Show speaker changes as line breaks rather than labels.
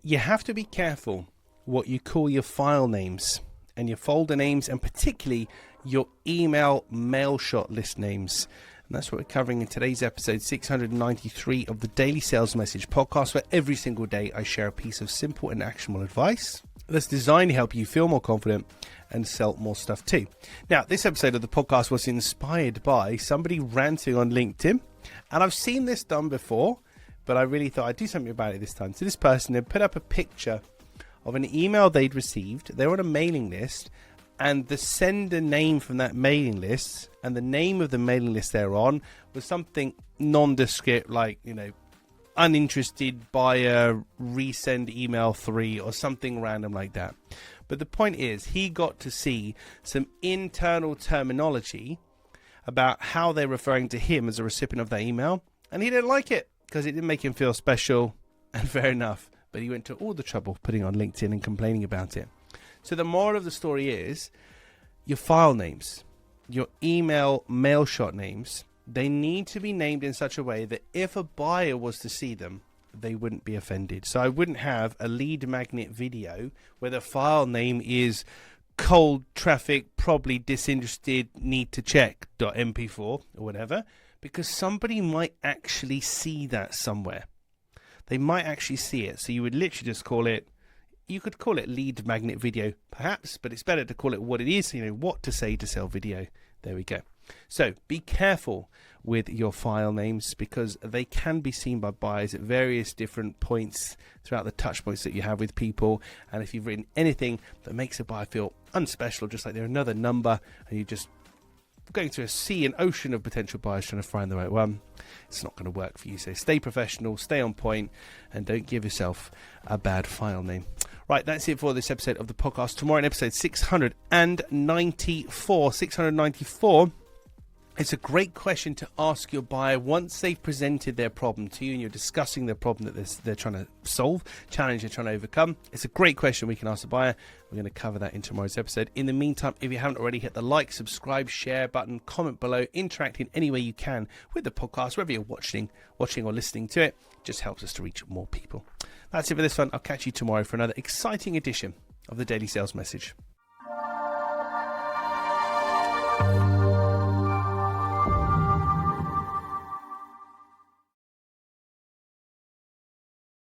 You have to be careful what you call your file names and your folder names, and particularly your email mail shot list names. And that's what we're covering in today's episode 693 of the Daily Sales Message podcast, where every single day I share a piece of simple and actionable advice that's designed to help you feel more confident and sell more stuff too. Now, this episode of the podcast was inspired by somebody ranting on LinkedIn, and I've seen this done before, but I really thought I'd do something about it this time. So this person had put up a picture of an email they'd received. They were on a mailing list, and the sender name from that mailing list and the name of the mailing list they're on was something nondescript, like, uninterested buyer, resend email 3 or something random like that. But the point is, he got to see some internal terminology about how they're referring to him as a recipient of that email, and he didn't like it because it didn't make him feel special, and fair enough. But he went to all the trouble putting on LinkedIn and complaining about it. So the moral of the story is, your file names, your email mail shot names, they need to be named in such a way that if a buyer was to see them, they wouldn't be offended. So I wouldn't have a lead magnet video where the file name is cold traffic, probably disinterested, need to check .mp4 or whatever, because somebody might actually see that somewhere. They might actually see it. So you would literally just call it, you could call it lead magnet video perhaps, but it's better to call it what it is, what to say to sell video. There we go. So be careful with your file names, because they can be seen by buyers at various different points throughout the touch points that you have with people. And if you've written anything that makes a buyer feel unspecial, just like they're another number, and you're just going through a sea and ocean of potential buyers trying to find the right one, it's not going to work for you. So stay professional, stay on point, and don't give yourself a bad file name. Right, that's it for this episode of the podcast. Tomorrow in episode 694, it's a great question to ask your buyer once they've presented their problem to you and you're discussing the problem that they're trying to solve, challenge they're trying to overcome. It's a great question we can ask the buyer. We're going to cover that in tomorrow's episode. In the meantime, if you haven't already, hit the like, subscribe, share button, comment below, interact in any way you can with the podcast, wherever you're watching or listening to it. It just helps us to reach more people. That's it for this one. I'll catch you tomorrow for another exciting edition of the Daily Sales Message.